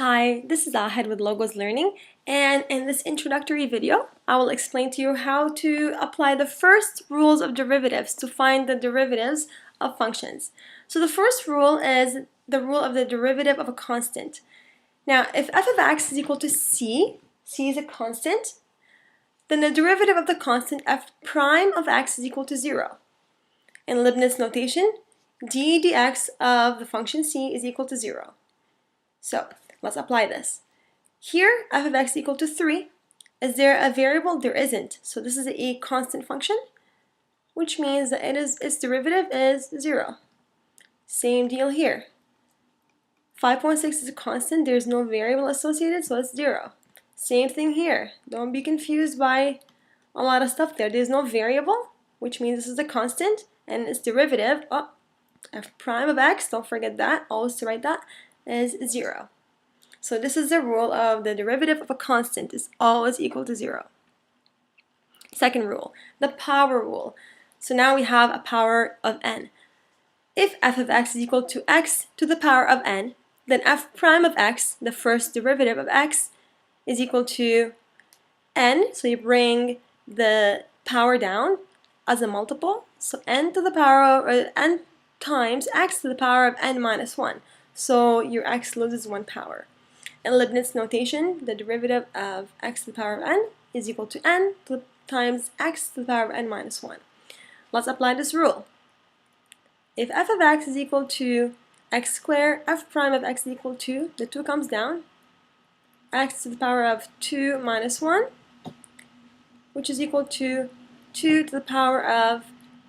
Hi, this is Ahed with Logos Learning, and in this introductory video, I will explain to you how to apply the first rules of derivatives to find the derivatives of functions. So the first rule is the rule of the derivative of a constant. Now, if f of x is equal to c is a constant, then the derivative of the constant f prime of x is equal to 0. In Leibniz notation, d dx of the function c is equal to 0. So let's apply this. Here, f of x is equal to 3. Is there a variable? There isn't. So this is a constant function, which means that its derivative is 0. Same deal here. 5.6 is a constant. There's no variable associated, so it's 0. Same thing here. Don't be confused by a lot of stuff there. There's no variable, which means this is a constant, and its derivative, f prime of x, don't forget that, always to write that, is 0. So this is the rule of the derivative of a constant is always equal to 0. Second rule, the power rule. So now we have a power of n. If f of x is equal to x to the power of n, then f prime of x, the first derivative of x, is equal to n. So you bring the power down as a multiple. So n to the power of n times x to the power of n minus 1. So your x loses 1 power. In Leibniz notation, the derivative of x to the power of n is equal to n times x to the power of n minus 1. Let's apply this rule. If f of x is equal to x squared, f prime of x is equal to, the 2 comes down, x to the power of 2 minus 1, which is equal to 2 to the power of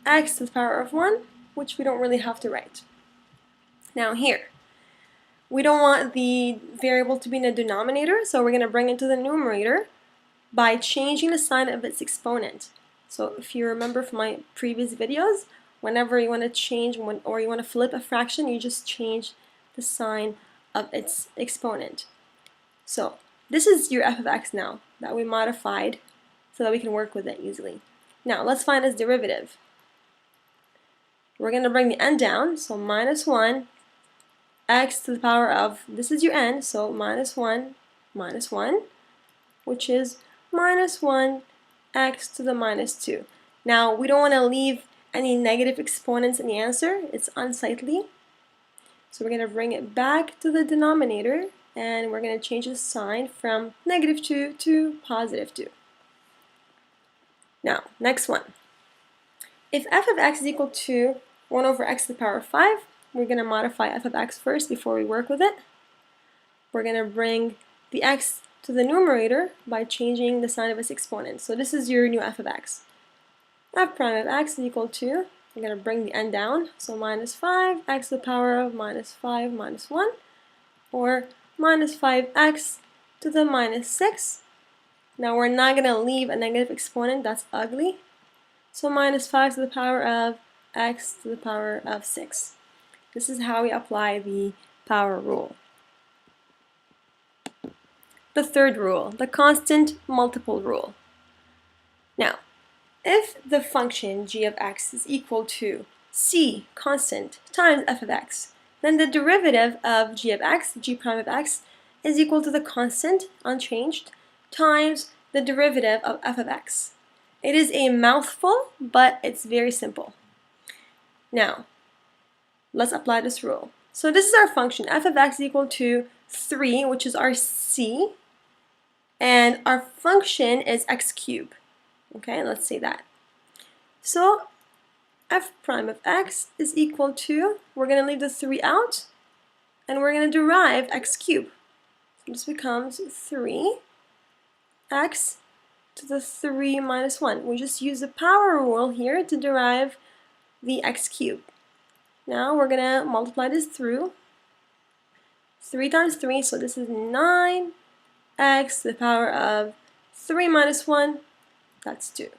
x to the power of 1, which we don't really have to write. Now here, we don't want the variable to be in the denominator, so we're going to bring it to the numerator by changing the sign of its exponent. So if you remember from my previous videos, whenever you want to change or you want to flip a fraction, you just change the sign of its exponent. So this is your f of x now that we modified so that we can work with it easily. Now let's find its derivative. We're going to bring the n down, so minus 1 x to the power of, this is your n, so minus 1, which is minus 1 x to the minus 2. Now, we don't want to leave any negative exponents in the answer. It's unsightly. So we're going to bring it back to the denominator, and we're going to change the sign from negative 2 to positive 2. Now, next one. If f of x is equal to 1 over x to the power of 5, we're going to modify f of x first before we work with it. We're going to bring the x to the numerator by changing the sign of its exponent. So this is your new f of x. F prime of x is equal to, we're going to bring the n down, so minus 5 x to the power of minus 5 minus 1, or minus 5x to the minus 6. Now we're not going to leave a negative exponent, that's ugly. So minus 5 to the power of x to the power of 6. This is how we apply the power rule. The third rule, the constant multiple rule. Now, if the function g of x is equal to c, constant, times f of x, then the derivative of g of x, g prime of x, is equal to the constant, unchanged, times the derivative of f of x. It is a mouthful, but it's very simple. Now, let's apply this rule. So this is our function, f of x is equal to 3, which is our c, and our function is x cubed. Okay, let's say that. So f prime of x is equal to, we're going to leave the 3 out, and we're going to derive x cubed. So this becomes 3x to the 3 minus 1. We just use the power rule here to derive the x cubed. Now we're going to multiply this through. 3 times 3, so this is 9x to the power of 3 minus 1, that's 2.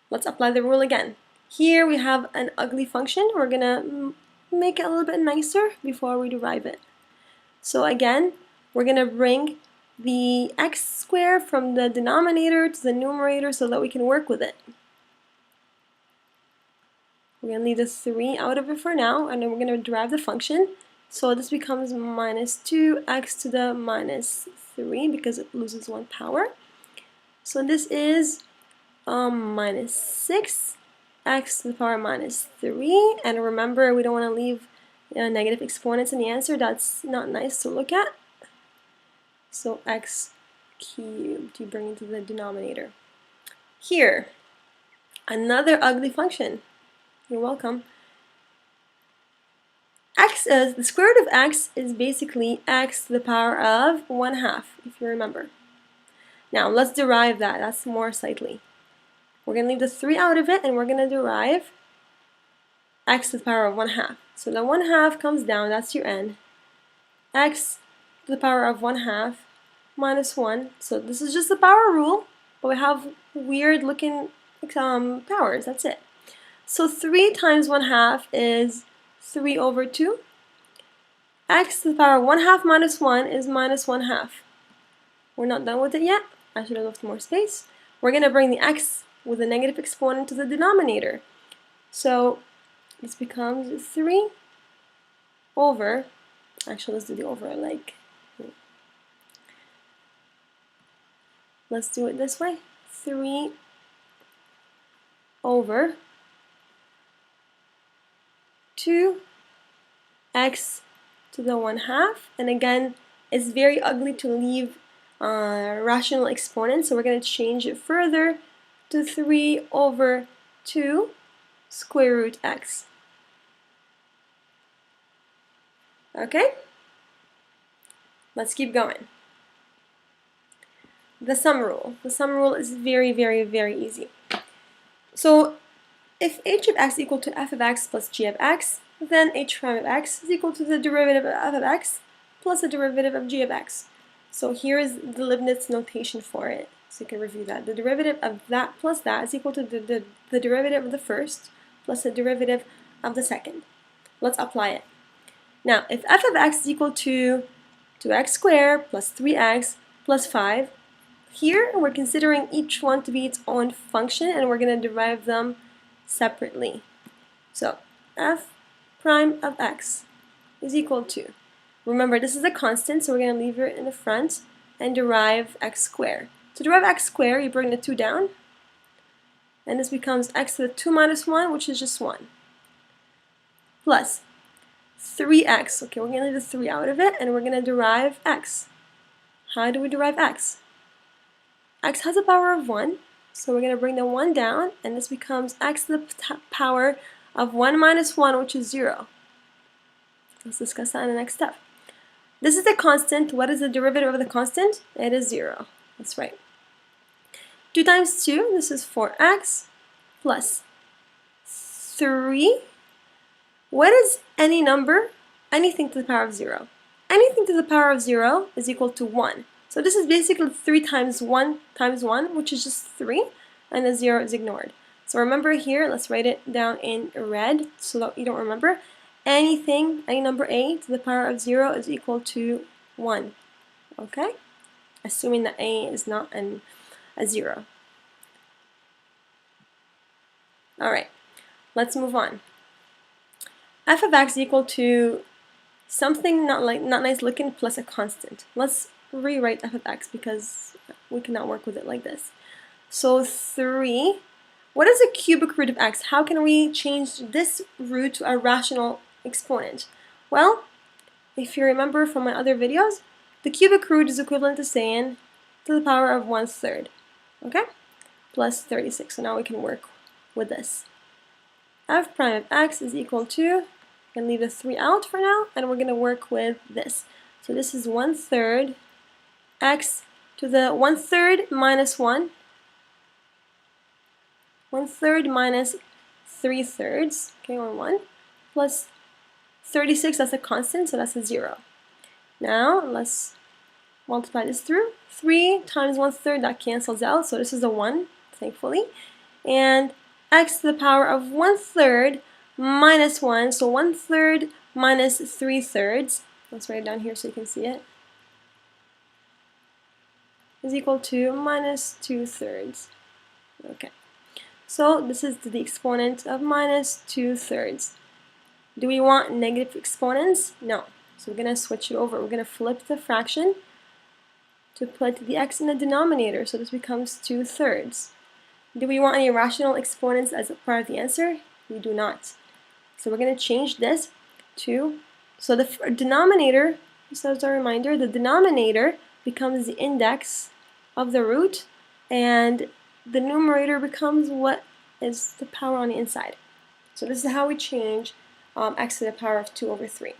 Let's apply the rule again. Here we have an ugly function. We're going to make it a little bit nicer before we derive it. So again, we're going to bring the x squared from the denominator to the numerator so that we can work with it. We're going to leave the 3 out of it for now, and then we're going to derive the function. So this becomes minus 2x to the minus 3 because it loses 1 power. So this is minus 6x to the power minus 3. And remember, we don't want to leave negative exponents in the answer. That's not nice to look at. So x cubed you bring into the denominator. Here, another ugly function. You're welcome. The square root of x is basically x to the power of 1/2, if you remember. Now let's derive that. That's more sightly. We're going to leave the 3 out of it, and we're going to derive x to the power of 1/2. So the 1/2 comes down, that's your n. X to the power of 1/2 minus 1. So this is just the power rule, but we have weird looking powers, that's it. So 3 times 1/2 is 3 over 2. X to the power of 1/2 minus 1 is minus 1/2. We're not done with it yet. I should have left more space. We're going to bring the x with a negative exponent to the denominator. So this becomes 3 over, actually let's do the over let's do it this way. 3 over 2x to the 1/2. And again, it's very ugly to leave rational exponents, so we're going to change it further to 3 over 2 square root x. Okay? Let's keep going. The sum rule. The sum rule is very, very, very easy. So if h of x equal to f of x plus g of x, then h prime of x is equal to the derivative of f of x plus the derivative of g of x. So here is the Leibniz notation for it, so you can review that. The derivative of that plus that is equal to the derivative of the first plus the derivative of the second. Let's apply it. Now, if f of x is equal to 2x squared plus 3x plus 5, here we're considering each one to be its own function, and we're going to derive them separately. So f prime of x is equal to, remember this is a constant, so we're going to leave it in the front and derive x squared. To derive x squared, you bring the 2 down, and this becomes x to the 2 minus 1, which is just 1, plus 3x. Okay, we're going to leave the 3 out of it, and we're going to derive x. How do we derive x? X has a power of 1, so we're going to bring the 1 down, and this becomes x to the power of 1 minus 1, which is 0. Let's discuss that in the next step. This is a constant. What is the derivative of the constant? It is 0. That's right. 2 times 2, this is 4x, plus 3. What is any number? Anything to the power of 0. Anything to the power of 0 is equal to 1. So this is basically 3 times 1 times 1, which is just 3, and the 0 is ignored. So remember here, let's write it down in red so that you don't remember. Anything, any number a to the power of 0 is equal to 1. Okay? Assuming that a is not a 0. Alright, let's move on. F of x is equal to something not nice looking plus a constant. Let's rewrite f of x because we cannot work with it like this. So 3. What is the cubic root of x? How can we change this root to a rational exponent? Well, if you remember from my other videos, the cubic root is equivalent to saying to the power of 1/3. Okay? Plus 36. So now we can work with this. F prime of x is equal to, I'm going to leave the 3 out for now, and we're going to work with this. So this is 1/3 x to the 1/3 minus 1. 1/3 minus 3/3, okay, or 1, plus 36, that's a constant, so that's a 0. Now, let's multiply this through. 3 times 1/3, that cancels out, so this is a 1, thankfully. And x to the power of 1/3 minus 1, so 1/3 minus 3/3, let's write it down here so you can see it, is equal to minus 2/3. Okay. So this is the exponent of minus 2/3. Do we want negative exponents? No. So we're going to switch it over. We're going to flip the fraction to put the x in the denominator, so this becomes 2/3. Do we want any rational exponents as a part of the answer? We do not. So we're going to change this to, so the denominator, just as a reminder, the denominator becomes the index of the root, and the numerator becomes what is the power on the inside. So this is how we change x to the power of 2/3.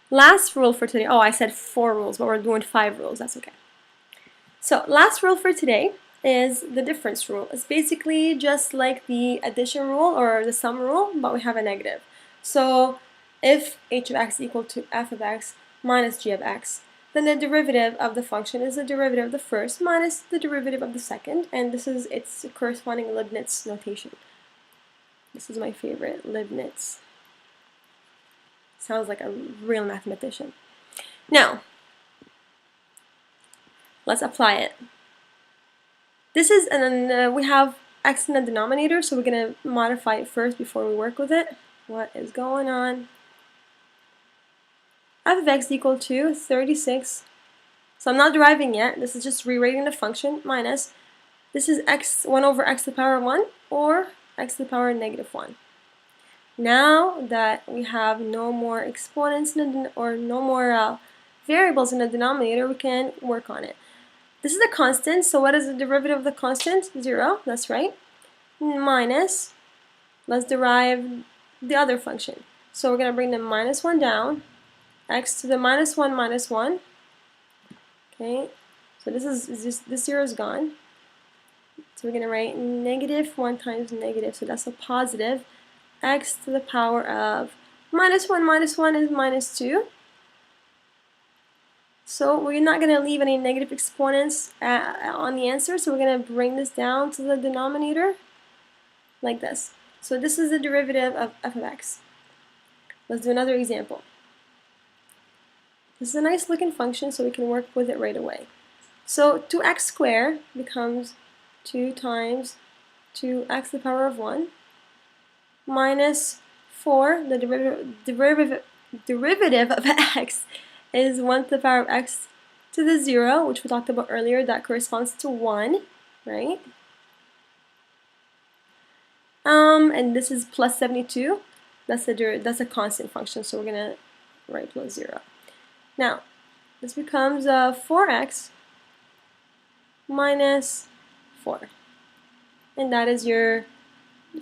Last rule for today. Oh, I said 4 rules, but we're doing 5 rules. That's okay. So last rule for today is the difference rule. It's basically just like the addition rule or the sum rule, but we have a negative. So if h of x equal to f of x minus g of x, then the derivative of the function is the derivative of the first minus the derivative of the second, and this is its corresponding Leibniz notation. This is my favorite, Leibniz. Sounds like a real mathematician. Now, let's apply it. This is, and then we have x in the denominator, so we're going to modify it first before we work with it. What is going on? F of x equal to 36. So I'm not deriving yet. This is just rewriting the function minus. This is x 1 over x to the power of 1 or x to the power of -1. Now that we have no more exponents or no more variables in the denominator, we can work on it. This is a constant, so what is the derivative of the constant? 0, that's right. Minus, let's derive the other function. So we're going to bring the -1 down, x to the -1 minus 1. Okay, so this 0 is gone. So we're going to write -1 times negative, so that's a positive. X to the power of -1 minus 1 is -2. So we're not going to leave any negative exponents on the answer, so we're going to bring this down to the denominator like this. So this is the derivative of f of x. Let's do another example. This is a nice looking function, so we can work with it right away. So 2x squared becomes 2 times 2x to the power of 1 minus 4, the derivative of x is 1 to the power of x to the 0, which we talked about earlier. That corresponds to 1, right? And this is plus 72. That's a constant function, so we're going to write plus 0. Now, this becomes 4x minus 4. And that is your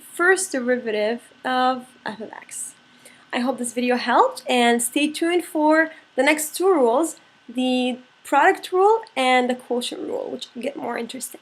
first derivative of f of x. I hope this video helped, and stay tuned for the next 2 rules, the product rule and the quotient rule, which get more interesting.